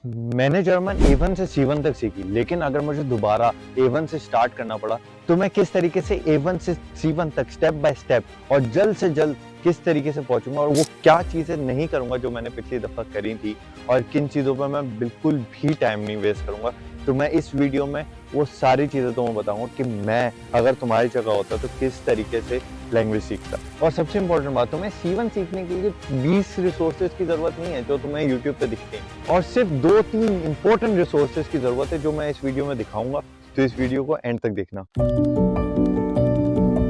मैंने German A1 से C1 तक सीखी, लेकिन अगर मुझे दोबारा A1 से स्टार्ट करना पड़ा तो मैं किस तरीके से A1 से C1 तक स्टेप बाय स्टेप और जल्द से जल्द किस तरीके से पहुंचूंगा और वो क्या चीजें नहीं करूंगा जो मैंने पिछली दफा करी थी और किन चीजों पर मैं बिल्कुल भी टाइम नहीं वेस्ट करूंगा। तो मैं इस वीडियो में वो सारी चीजें तुम्हें बताऊंगा कि मैं अगर तुम्हारी जगह होता तो किस तरीके से लैंग्वेज सीखता। और सबसे इंपॉर्टेंट बात, तुम्हें C1 सीखने के लिए 20 रिसोर्सेज की जरूरत नहीं है जो तुम्हें यूट्यूब पे दिखते हैं, और सिर्फ 2-3 इंपॉर्टेंट रिसोर्सेज की जरूरत है जो मैं इस वीडियो में दिखाऊंगा। तो इस वीडियो को एंड तक देखना।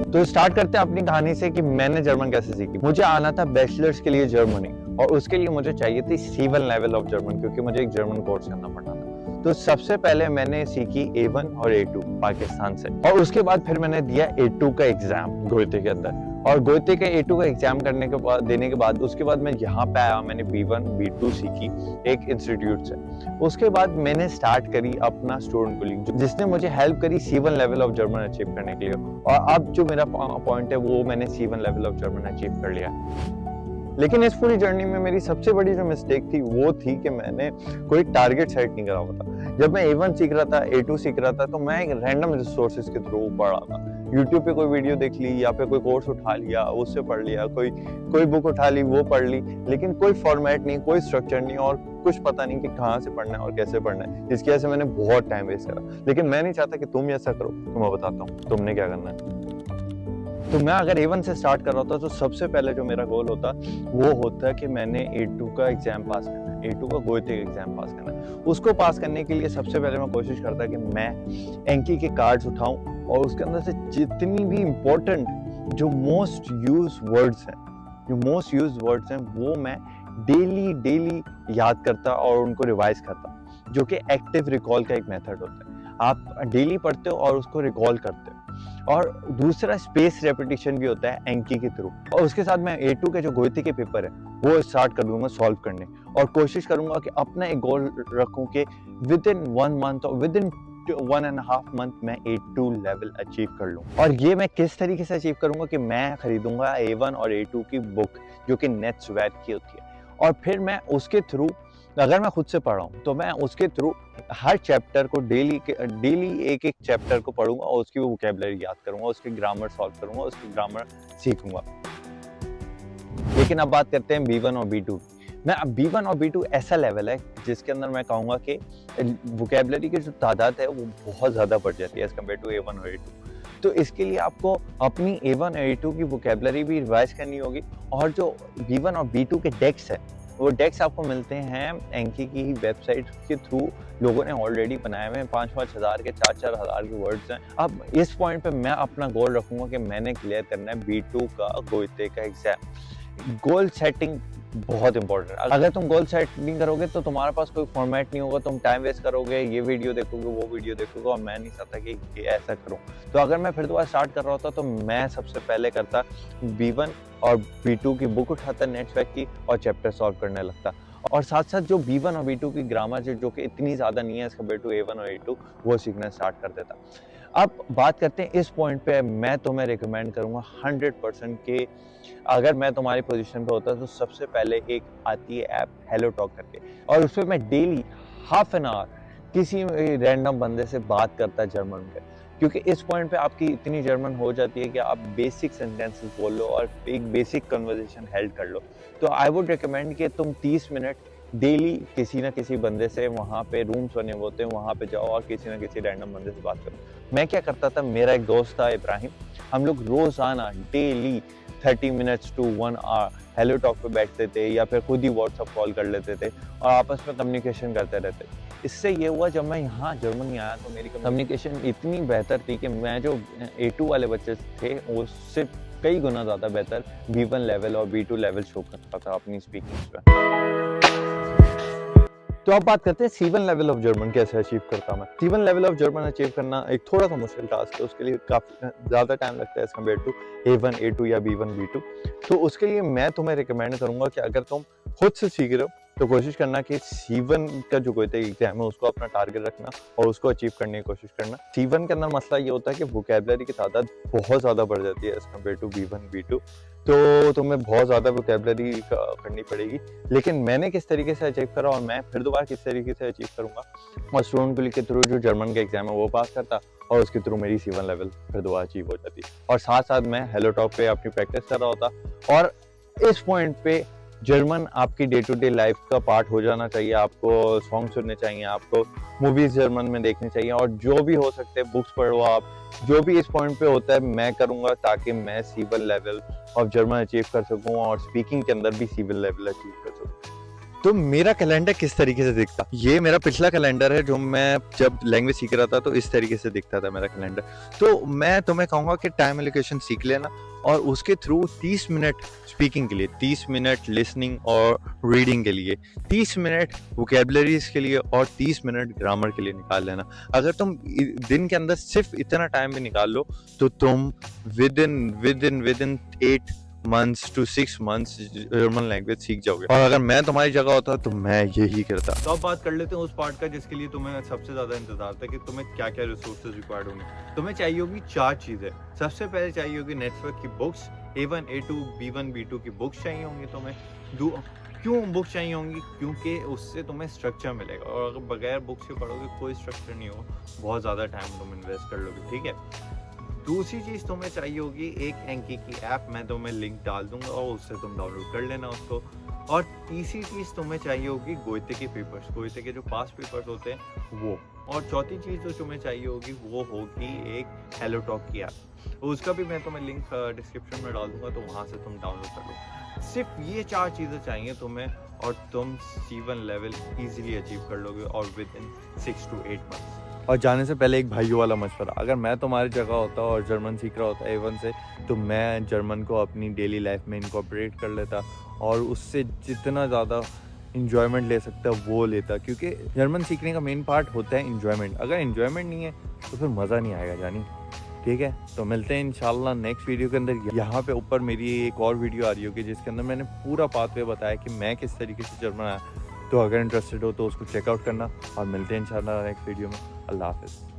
तो स्टार्ट करते हैं अपनी कहानी से कि मैंने जर्मन कैसे सीखी। मुझे आना था बैचलर्स के लिए जर्मनी, और उसके लिए मुझे चाहिए थी C1 लेवल ऑफ जर्मन, क्योंकि मुझे एक जर्मन कोर्स करना पड़ना था। तो सबसे पहले मैंने सीखी A1 और A2 पाकिस्तान से, और उसके बाद फिर मैंने दिया A2 का एग्जाम गोयते के अंदर, और गोयते के A2 का एग्जाम करने के बाद देने के बाद उसके बाद मैं यहाँ पे आया। मैंने B1 B2 सीखी एक इंस्टीट्यूट से। उसके बाद मैंने स्टार्ट करी अपना स्टूडेंट कोलिंग, जिसने मुझे हेल्प करी C1 level of German achieve करने के लिए। और अब जो मेरा पॉइंट है वो मैंने C1 level of German achieve कर लिया। लेकिन इस पूरी जर्नी में मेरी सबसे बड़ी जो मिस्टेक थी वो थी कि मैंने कोई टारगेट सेट नहीं करा हुआ था। जब मैं A1 सीख रहा था, A2 सीख रहा था, तो मैं एक रैंडम रिसोर्सेज के थ्रू पढ़ रहा था। यूट्यूब पे कोई वीडियो देख ली या फिर कोई कोर्स उठा लिया, उससे पढ़ लिया, कोई बुक उठा ली, वो पढ़ ली, लेकिन कोई फॉर्मेट नहीं, कोई स्ट्रक्चर नहीं, और कुछ पता नहीं कि कहाँ से पढ़ना है और कैसे पढ़ना है। इसकी वजह से मैंने बहुत टाइम वेस्ट करा। लेकिन मैं नहीं चाहता कि तुम ऐसा करो, तो मैं बताता हूँ तुमने क्या करना है। तो मैं अगर A1 से स्टार्ट कर रहा होता तो सबसे पहले जो मेरा गोल होता वो होता कि मैंने A2 का एग्जाम पास करना है, A2 का गोयते का एग्जाम पास करना है। उसको पास करने के लिए सबसे पहले मैं कोशिश करता कि मैं एंकी के कार्ड्स उठाऊं और उसके अंदर से जितनी भी इम्पोर्टेंट जो मोस्ट यूज वर्ड्स हैं वो मैं डेली याद करता और उनको रिवाइज करता, जो कि एक्टिव रिकॉल का एक मेथड होता है। आप डेली पढ़ते हो और उसको रिकॉल करते हो। और दूसरा स्पेस रेपिटेशन भी होता है एंकी के थ्रू। और उसके साथ मैं A2 के जो गोयते के पेपर है वो स्टार्ट कर दूंगा सॉल्व करने, और कोशिश करूंगा कि अपना एक गोल रखूं कि विद इन 1 मंथ और विद इन 1.5 मंथ मैं A2 लेवल अचीव कर लूं। और ये मैं किस तरीके से अचीव करूंगा कि मैं खरीदूंगा A1 और A2 की बुक जो कि नेट्सवेयर की होती है, और फिर मैं उसके थ्रू, अगर मैं खुद से पढ़ रहा हूँ तो मैं उसके थ्रू हर चैप्टर को डेली एक चैप्टर को पढ़ूंगा और उसकी वोकैबुलरी याद करूंगा, उसकी ग्रामर सॉल्व करूंगा, उसकी ग्रामर सीखूंगा। लेकिन अब बात करते हैं B1 और B2। मैं अब B1 और B2 ऐसा लेवल है जिसके अंदर मैं कहूंगा कि वोकैबुलरी की जो तादाद है वो बहुत ज्यादा बढ़ जाती है एज कम्पेयर टू A1 और A2। तो इसके लिए आपको अपनी A1 और A2 की वोकैबुलरी भी रिवाइज करनी होगी, और जो B1 और B2 के डेक्स है वो डेक्स आपको मिलते हैं एंकी की ही वेबसाइट के थ्रू। लोगों ने ऑलरेडी बनाए हुए हैं, 5-5 हज़ार के, 4-4 हज़ार के वर्ड्स हैं। अब इस पॉइंट पे मैं अपना गोल रखूंगा कि मैंने क्लियर करना है B2 का गोयते का एग्जाम। गोल सेटिंग बहुत इंपॉर्टेंट है। अगर तुम गोल सेट नहीं करोगे तो तुम्हारे पास कोई फॉर्मेट नहीं होगा, तुम टाइम वेस्ट करोगे, ये वीडियो देखोगे, वो वीडियो देखोगे, और मैं नहीं चाहता कि ये ऐसा करूं। तो अगर मैं फिर दोबारा स्टार्ट कर रहा होता तो मैं सबसे पहले करता B1 और B2 की बुक उठाता नेट्सवेयर की और चैप्टर सॉल्व करने लगता, और साथ साथ जो B1 और B2 की ग्रामर जो कि इतनी ज़्यादा नहीं है एज कम्पेयर टू A1 और A2, वो सीखना स्टार्ट कर देता। अब बात करते हैं इस पॉइंट पे, मैं तुम्हें रिकमेंड करूंगा 100% कि अगर मैं तुम्हारी पोजीशन पे होता तो सबसे पहले एक आती है ऐप हेलो टॉक करके, और उस पर मैं डेली हाफ एन आवर किसी रैंडम बंदे से बात करता जर्मन पे, क्योंकि इस पॉइंट पे आपकी इतनी जर्मन हो जाती है कि आप बेसिक सेंटेंसेस बोल लो और एक बेसिक कन्वर्सेशन हेल्ड कर लो। तो आई वुड रिकमेंड कि तुम 30 मिनट डेली किसी ना किसी बंदे से, वहाँ पे रूम्स बने होते हैं, वहाँ पे जाओ और किसी ना किसी रैंडम बंदे से बात करो। मैं क्या करता था, मेरा एक दोस्त था इब्राहिम, हम लोग रोजाना daily 30 minutes to 1 hour Hello Talk पे बैठते थे, या फिर खुद ही व्हाट्सएप कॉल कर लेते थे और आपस में कम्युनिकेशन करते रहते। इससे ये हुआ, जब मैं यहाँ जर्मनी आया तो मेरी कम्युनिकेशन इतनी बेहतर थी कि मैं जो A2 वाले बच्चे थे उससे कई गुना ज़्यादा बेहतर B1 लेवल और B2 लेवल शो करता था अपनी स्पीकिंग पे। तो अब बात करते हैं C1 लेवल ऑफ जर्मन कैसे अचीव करता मैं। C1 level of German achieve करना एक थोड़ा सा मुश्किल टास्क है, उसके लिए काफी ज्यादा टाइम लगता है as compare to A1 A2 या B1 B2। तो उसके लिए मैं तुम्हें रिकमेंड करूंगा कि अगर तुम खुद से सीख रहे हो तो कोशिश करना कि C1 का जो कोई एग्जाम है उसको अपना टारगेट रखना और उसको अचीव करने की कोशिश करना। C1 के अंदर मसला ये होता है कि वोकैबुलरी की तादाद बहुत ज़्यादा बढ़ जाती है as compare to B1 B2, तो तुम्हें बहुत ज़्यादा वोकैबुलरी करनी पड़ेगी। लेकिन मैंने किस तरीके से अचीव करा और मैं फिर दोबारा किस तरीके से अचीव करूँगा, और स्टूडेंट पुलिस के थ्रू जो जर्मन का एग्जाम है वो पास करता और उसके थ्रू मेरी C1 लेवल फिर दोबारा अचीव हो जाती, और साथ साथ मैं हेलो टॉक पे अपनी प्रैक्टिस कर रहा होता। और इस पॉइंट पे जर्मन आपकी डे टू डे लाइफ का पार्ट हो जाना चाहिए। आपको सॉन्ग सुनने चाहिए, आपको मूवीज जर्मन में देखनी चाहिए, और जो भी हो सकते हैं बुक्स पढ़ो आप। जो भी इस पॉइंट पे होता है मैं करूँगा ताकि मैं C1 level of German achieve कर सकूँ और स्पीकिंग के अंदर भी C1 लेवल अचीव कर सकूँ। तो मेरा कैलेंडर किस तरीके से दिखता, ये मेरा पिछला कैलेंडर है जो मैं जब लैंग्वेज सीख रहा था तो इस तरीके से दिखता था मेरा कैलेंडर। तो मैं तुम्हें कहूँगा कि टाइम एलोकेशन सीख लेना और उसके थ्रू 30 मिनट स्पीकिंग के लिए, 30 मिनट लिसनिंग और रीडिंग के लिए, 30 मिनट वोकैबुलरीज के लिए और 30 मिनट ग्रामर के लिए निकाल लेना। अगर तुम दिन के अंदर सिर्फ इतना टाइम भी निकाल लो तो तुम with in 8 months to 6 months German language सीख जाओगे। और अगर मैं तुम्हारी जगह होता तो मैं यही करता। तो अब बात कर लेते हैं उस पार्ट का जिसके लिए तुम्हें सबसे ज्यादा इंतजार था कि तुम्हें क्या क्या रिसोर्सेज रिक्वायर्ड होंगे। तुम्हें चाहिए होगी 4 चीजें। सबसे पहले चाहिए होगी नेटवर्क की books, A1 A2 B1 B2 की बुक्स चाहिए होंगी तुम्हें। क्यों बुक्स चाहिए होंगी? क्योंकि उससे तुम्हें स्ट्रक्चर मिलेगा, और अगर बगैर बुक्स के पढ़ोगे कोई स्ट्रक्चर नहीं हो, बहुत ज़्यादा टाइम तुम इन्वेस्ट कर लोगे, ठीक है। दूसरी चीज़ तुम्हें चाहिए होगी एक एंकी की ऐप, मैं तुम्हें लिंक डाल दूंगा और उससे तुम डाउनलोड कर लेना उसको। और तीसरी चीज़ तुम्हें चाहिए होगी गोएते के पेपर्स, गोएते के जो पास पेपर्स होते हैं वो। और चौथी चीज़ जो तुम्हें चाहिए होगी वो होगी एक हेलो टॉक की ऐप, उसका भी मैं तुम्हें लिंक डिस्क्रिप्शन में डाल दूंगा, तो वहाँ से तुम डाउनलोड कर लो। सिर्फ ये 4 चीज़ें चाहिए तुम्हें और तुम C1 लेवल ईजिली अचीव कर लोगे, और विद इन 6 to 8 months। और जाने से पहले एक भाइयों वाला मशवरा, अगर मैं तुम्हारी जगह होता और जर्मन सीख रहा होता A1 से, तो मैं जर्मन को अपनी डेली लाइफ में इनकॉर्पोरेट कर लेता और उससे जितना ज़्यादा इन्जॉयमेंट ले सकता वो लेता, क्योंकि जर्मन सीखने का मेन पार्ट होता है इन्जॉयमेंट। अगर इन्जॉयमेंट नहीं है तो फिर मज़ा नहीं आएगा जानी, ठीक है। तो मिलते हैं इंशाल्लाह नेक्स्ट वीडियो के अंदर। यहाँ पे ऊपर मेरी एक और वीडियो आ रही होगी जिसके अंदर मैंने पूरा पाथवे बताया कि मैं किस तरीके से जर्मन आया। तो अगर इंटरेस्टेड हो तो उसको चेकआउट करना, और मिलते हैं इंशाल्लाह नेक्स्ट वीडियो में। अल्लाह हाफ़िज़।